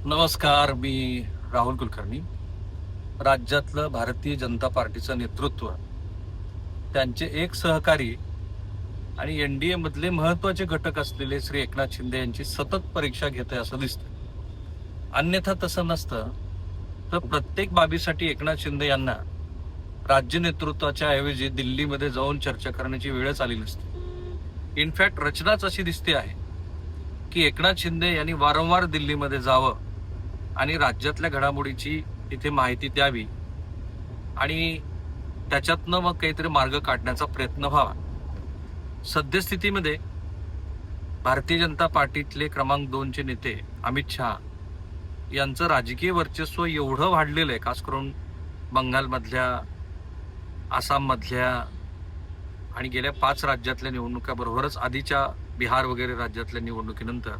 नमस्कार. मी राहुल कुलकर्णी. राज्यातलं भारतीय जनता पार्टीचं नेतृत्व, त्यांचे एक सहकारी आणि एनडीए मधले महत्वाचे घटक असलेले श्री एकनाथ शिंदे यांची सतत परीक्षा घेते असं दिसतं. अन्यथा तसं नसतं तर प्रत्येक बाबीसाठी एकनाथ शिंदे यांना राज्य नेतृत्वाच्या ऐवजी दिल्लीमध्ये जाऊन चर्चा करण्याची वेळच आली नसते. इनफॅक्ट रचनाच अशी दिसते आहे की एकनाथ शिंदे यांनी वारंवार दिल्लीमध्ये जावं आणि राज्यातल्या घडामोडीची तिथे माहिती द्यावी आणि त्याच्यातनं मग काहीतरी मार्ग काढण्याचा प्रयत्न व्हावा. सद्यस्थितीमध्ये भारतीय जनता पार्टीतले क्रमांक 2 चे नेते अमित शहा यांचं राजकीय वर्चस्व एवढं वाढलेलं आहे, खास करून बंगालमधल्या, आसाममधल्या आणि गेल्या 5 राज्यातल्या निवडणुकाबरोबरच आधीच्या बिहार वगैरे राज्यातल्या निवडणुकीनंतर,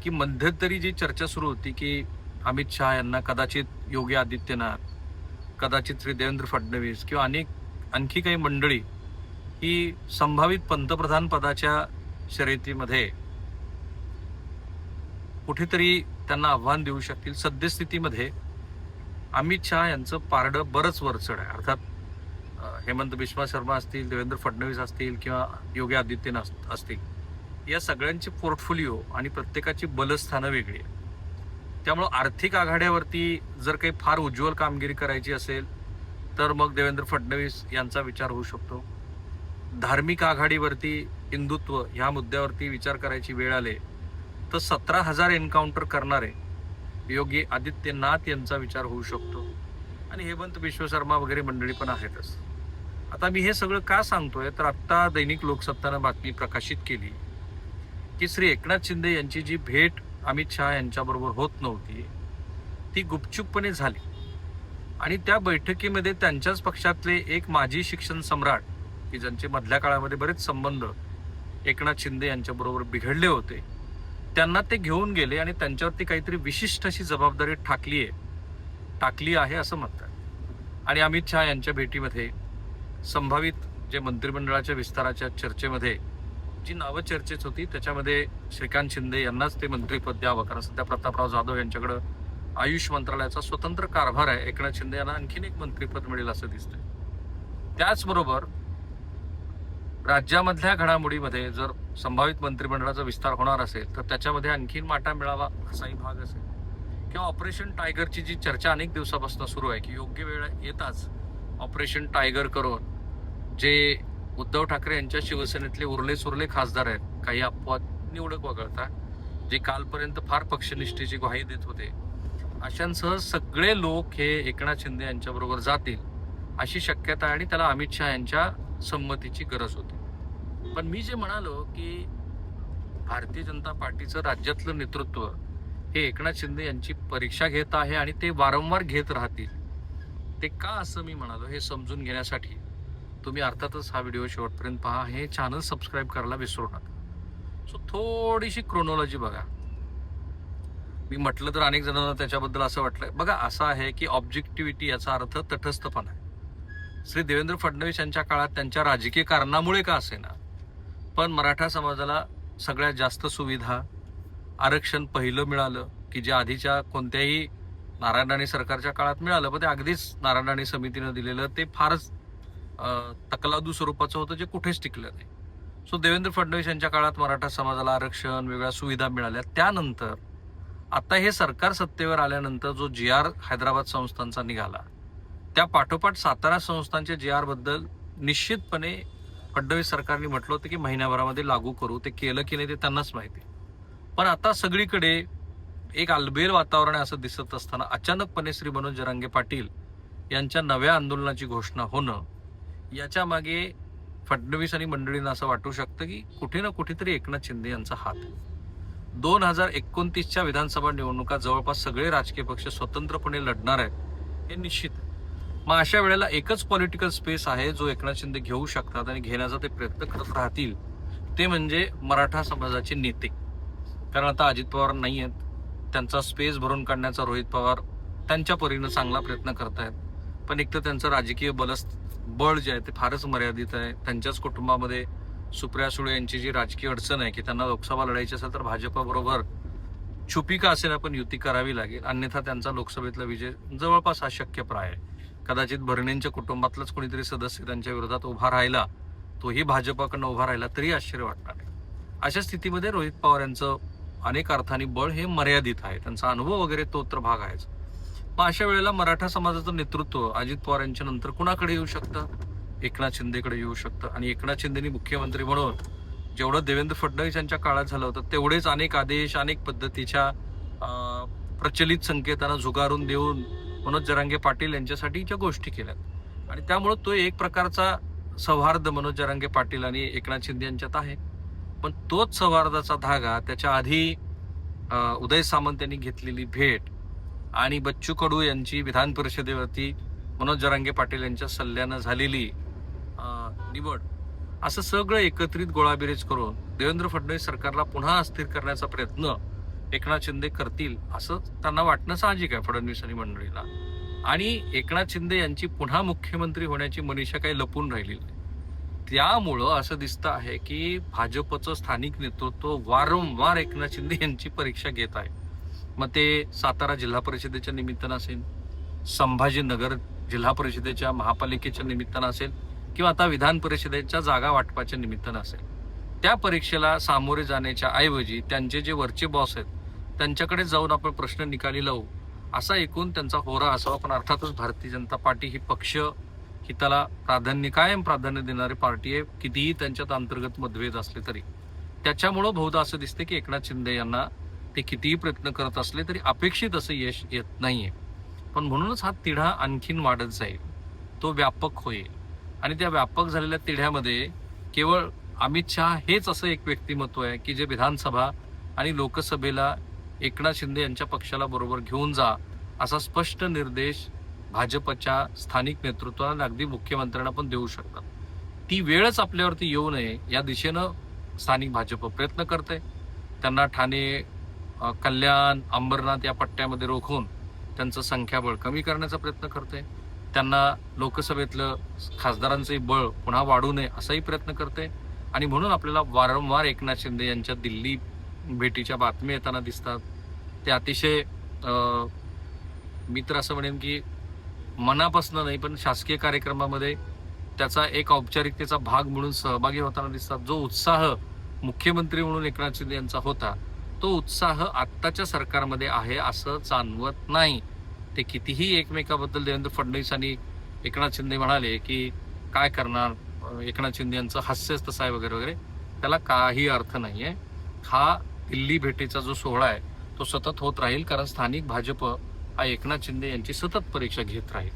की मध्यंतरी जी चर्चा सुरू होती की अमित शहा यांना कदाचित योगी आदित्यनाथ, कदाचित श्री देवेंद्र फडणवीस किंवा आणखी काही मंडळी ही संभावित पंतप्रधान पदाच्या शर्यतीमध्ये कुठेतरी त्यांना आव्हान देऊ शकतील. सद्यस्थितीमध्ये अमित शहा यांचं पारडं बरंच वरचढ आहे. अर्थात हेमंत बिस्वा शर्मा असतील, देवेंद्र फडणवीस असतील किंवा योगी आदित्यनाथ असतील, या सगळ्यांची पोर्टफोलिओ आणि प्रत्येकाची बलस्थानं वेगळी आहे. त्यामुळं आर्थिक आघाड्यावरती जर काही फार उज्ज्वल कामगिरी करायची असेल तर मग देवेंद्र फडणवीस यांचा विचार होऊ शकतो. धार्मिक आघाडीवरती हिंदुत्व ह्या मुद्द्यावरती विचार करायची वेळ आले तर 17,000 एन्काउंटर करणारे योगी आदित्यनाथ यांचा विचार होऊ शकतो आणि हेमंत बिश्व शर्मा वगैरे मंडळी पण आहेतच. आता मी हे सगळं का सांगतोय तर आत्ता दैनिक लोकसत्तानं बातमी प्रकाशित केली की श्री एकनाथ शिंदे यांची जी भेट अमित शहा यांच्याबरोबर होत नव्हती ती गुपचूपपणे झाली आणि त्या बैठकीमध्ये त्यांच्याच पक्षातले एक माजी शिक्षण सम्राट, की ज्यांचे मधल्या काळामध्ये बरेच संबंध एकनाथ शिंदे यांच्याबरोबर बिघडले होते, त्यांना ते घेऊन गेले आणि त्यांच्यावरती काहीतरी विशिष्ट अशी जबाबदारी टाकली आहे असं म्हणतात. आणि अमित शहा यांच्या भेटीमध्ये संभावित जे मंत्रिमंडळाच्या विस्ताराच्या चर्चेमध्ये जी नावं चर्चेत होती त्याच्यामध्ये श्रीकांत शिंदे यांनाच ते मंत्रिपद द्यावं, कारण सध्या प्रतापराव जाधव यांच्याकडं आयुष मंत्रालयाचा स्वतंत्र कारभार आहे. एकनाथ शिंदे यांना आणखीन एक मंत्रिपद मिळेल असं दिसतंय. त्याचबरोबर राज्यामधल्या घडामोडीमध्ये जर संभावित मंत्रिमंडळाचा विस्तार होणार असेल तर त्याच्यामध्ये आणखीन वाटा मिळावा असाही भाग असेल. किंवा ऑपरेशन टायगरची जी चर्चा अनेक दिवसापासून सुरू आहे की योग्य वेळ येताच ऑपरेशन टायगर करून जे उद्धव ठाकरे यांच्या शिवसेनेतले उरले सुरले खासदार आहेत, काही अपवाद निवडक वगळता, जे कालपर्यंत फार पक्षनिष्ठेची ग्वाही देत होते, अशांसह सगळे लोक हे एकनाथ शिंदे यांच्याबरोबर जातील अशी शक्यता आहे आणि त्याला अमित शहा यांच्या संमतीची गरज होती. पण मी जे म्हणालो की भारतीय जनता पार्टीचं राज्यातलं नेतृत्व हे एकनाथ शिंदे यांची परीक्षा घेत आहे आणि ते वारंवार घेत राहतील. ते का असं मी म्हणालो हे समजून घेण्यासाठी तुम्ही अर्थातच हा व्हिडिओ शेवटपर्यंत पहा. हे चॅनल सबस्क्राईब करायला विसरू नका. सो थोडीशी क्रोनॉलॉजी बघा. मी म्हटलं तर अनेक जणांना त्याच्याबद्दल असं वाटलंय. बघा, असं आहे की ऑब्जेक्टिव्हिटी याचा अर्थ तटस्थपणा आहे. श्री देवेंद्र फडणवीस यांच्या काळात त्यांच्या राजकीय कारणामुळे का असेना पण मराठा समाजाला सगळ्यात जास्त सुविधा, आरक्षण पहिलं मिळालं, की जे आधीच्या कोणत्याही नारायण राणे सरकारच्या काळात मिळालं, पण ते अगदीच नारायण राणे समितीनं दिलेलं ते फारच तकलादू स्वरूपाचं होतं, जे कुठेच टिकलं नाही. सो देवेंद्र फडणवीस यांच्या काळात मराठा समाजाला आरक्षण, वेगळ्या सुविधा मिळाल्या. त्यानंतर आता हे सरकार सत्तेवर आल्यानंतर जो GR हैदराबाद संस्थांचा निघाला, त्या पाठोपाठ सातारा संस्थांच्या GR बद्दल निश्चितपणे फडणवीस सरकारने म्हटलं होतं की महिन्याभरामध्ये लागू करू. ते केलं की नाही ते त्यांनाच माहिती. पण आता सगळीकडे एक आलबेल वातावरण आहे असं दिसत असताना अचानकपणे श्री मनोज जरांगे पाटील यांच्या नव्या आंदोलनाची घोषणा होणं, याच्या मागे फडणवीस आणि मंडळींना असं वाटू शकतं की कुठे ना कुठेतरी एकनाथ शिंदे यांचा हात आहे. 2029च्या विधानसभा निवडणुका जवळपास सगळे राजकीय पक्ष स्वतंत्रपणे लढणार आहेत हे निश्चित आहे. मग अशा वेळेला एकच पॉलिटिकल स्पेस आहे जो एकनाथ शिंदे घेऊ शकतात आणि घेण्याचा ते प्रयत्न करत राहतील, ते म्हणजे मराठा समाजाचे नेते. कारण आता अजित पवार नाही आहेत, त्यांचा स्पेस भरून काढण्याचा रोहित पवार त्यांच्या परीनं चांगला प्रयत्न करतायत. पण एक तर त्यांचं राजकीय बळ जे आहे ते फारच मर्यादित आहे. त्यांच्याच कुटुंबामध्ये सुप्रिया सुळे यांची जी राजकीय अडचण आहे की त्यांना लोकसभा लढायची असेल तर भाजपा बरोबर छुपी का असेल पण युती करावी लागेल, अन्यथा त्यांचा लोकसभेतला विजय जवळपास अशक्यप्राय आहे. कदाचित भरणेंच्या कुटुंबातलाच कोणीतरी सदस्य त्यांच्या विरोधात उभा राहिला, तोही भाजपाकडनं उभा राहिला तरी आश्चर्य वाटणार नाही. अशा स्थितीमध्ये रोहित पवार यांचं अनेक अर्थाने बळ हे मर्यादित आहे, त्यांचा अनुभव वगैरे तो तर भाग आहेच. मग अशा वेळेला मराठा समाजाचं नेतृत्व अजित पवार यांच्या नंतर कुणाकडे येऊ शकतं? एकनाथ शिंदेकडे येऊ शकतं. आणि एकनाथ शिंदेनी मुख्यमंत्री म्हणून जेवढं देवेंद्र फडणवीस यांच्या काळात झालं होतं तेवढेच अनेक आदेश, अनेक पद्धतीच्या प्रचलित संकेतांना झुगारून देऊन मनोज जरांगे पाटील यांच्यासाठीच्या गोष्टी केल्यात. आणि त्यामुळे तो एक प्रकारचा सौहार्द मनोज जरांगे पाटील आणि एकनाथ शिंदे यांच्यात आहे. पण तोच सौहार्दाचा धागा त्याच्या आधी उदय सामंत यांनी घेतलेली भेट आणि बच्चू कडू यांची विधान परिषदेवरती मनोज जरांगे पाटील यांच्या सल्ल्यानं झालेली निवड, असं सगळं एकत्रित गोळाबेरीज करून देवेंद्र फडणवीस सरकारला पुन्हा अस्थिर करण्याचा प्रयत्न एकनाथ शिंदे करतील असं त्यांना वाटणं साहजिक आहे, फडणवीस आणि मंडळीला. आणि एकनाथ शिंदे यांची पुन्हा मुख्यमंत्री होण्याची मनीषा काही लपून राहिलेली नाही. त्यामुळं असं दिसतं आहे की भाजपचं स्थानिक नेतृत्व वारंवार एकनाथ शिंदे यांची परीक्षा घेत आहे. मग ते सातारा जिल्हा परिषदेच्या निमित्तानं असेल, संभाजीनगर जिल्हा परिषदेच्या महापालिकेच्या निमित्तानं असेल, किंवा आता विधान परिषदेच्या जागा वाटपाच्या निमित्तानं असेल. त्या परीक्षेला सामोरे जाण्याच्या ऐवजी त्यांचे जे वरचे बॉस आहेत त्यांच्याकडे जाऊन आपण प्रश्न निकाली लावू असा एकूण त्यांचा होरा असावा. पण अर्थातच भारतीय जनता पार्टी ही पक्ष हिताला कायम प्राधान्य देणारी पार्टी आहे, कितीही त्यांच्यात अंतर्गत मतभेद असले तरी. त्याच्यामुळं बहुधा असं दिसते की एकनाथ शिंदे यांना ते कितीही प्रयत्न करत असले तरी अपेक्षित असं यश येत नाहीये. पण म्हणूनच हा तिढा आणखीन वाढत जाईल, तो व्यापक होईल. आणि त्या व्यापक झालेल्या तिढ्यामध्ये केवळ अमित शहा हेच असं एक व्यक्तिमत्व आहे की जे विधानसभा आणि लोकसभेला एकनाथ शिंदे यांच्या पक्षाला बरोबर घेऊन जा असा स्पष्ट निर्देश भाजपच्या स्थानिक नेतृत्वाला, अगदी मुख्यमंत्र्यांना पण देऊ शकतात. ती वेळच आपल्यावरती येऊ नये या दिशेनं स्थानिक भाजप प्रयत्न करते. त्यांना ठाणे, कल्याण, अंबरनाथ या पट्ट्यामध्ये रोखून त्यांचं संख्याबळ कमी करण्याचा प्रयत्न करते. त्यांना लोकसभेतलं खासदारांचंही बळ पुन्हा वाढू नये असाही प्रयत्न करते. आणि म्हणून आपल्याला वारंवार एकनाथ शिंदे यांच्या दिल्ली भेटीच्या बातम्या येताना दिसतात. ते अतिशय मी तर असं म्हणेन की मनापासून नाही पण शासकीय कार्यक्रमामध्ये त्याचा एक औपचारिकतेचा भाग म्हणून सहभागी होताना दिसतात. जो उत्साह मुख्यमंत्री म्हणून एकनाथ शिंदे यांचा होता तो उत्साह आत्ताच्या सरकारमध्ये आहे असं जाणवत नाही. ते कितीही एकमेकाबद्दल देवेंद्र फडणवीस आणि एकनाथ शिंदे म्हणाले की काय करणार, एकनाथ शिंदे यांचं हास्यच तसं आहे वगैरे वगैरे, त्याला काही अर्थ नाहीये. हा दिल्ली भेटीचा जो सोहळा आहे तो सतत होत राहील, कारण स्थानिक भाजप हा एकनाथ शिंदे यांची सतत परीक्षा घेत राहील.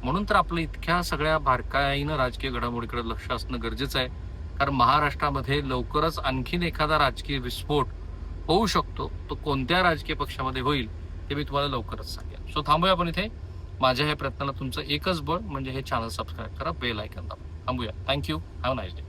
म्हणून तर आपलं इतक्या सगळ्या बारकाईनं राजकीय घडामोडीकडे लक्ष असणं गरजेचं आहे. कारण महाराष्ट्रामध्ये लवकरच आणखीन एखादा राजकीय विस्फोट होऊ शकतो. तो कोणत्या राजकीय पक्षामध्ये होईल ते मी तुम्हाला लवकरच सांगेन. सो थांबूया आपण इथे. माझ्या ह्या प्रयत्नाला तुमचं एकच बळ म्हणजे हे चॅनल सबस्क्राईब करा, बेल आयकॉन दाबा. थांबूया. Thank you. Have a nice day.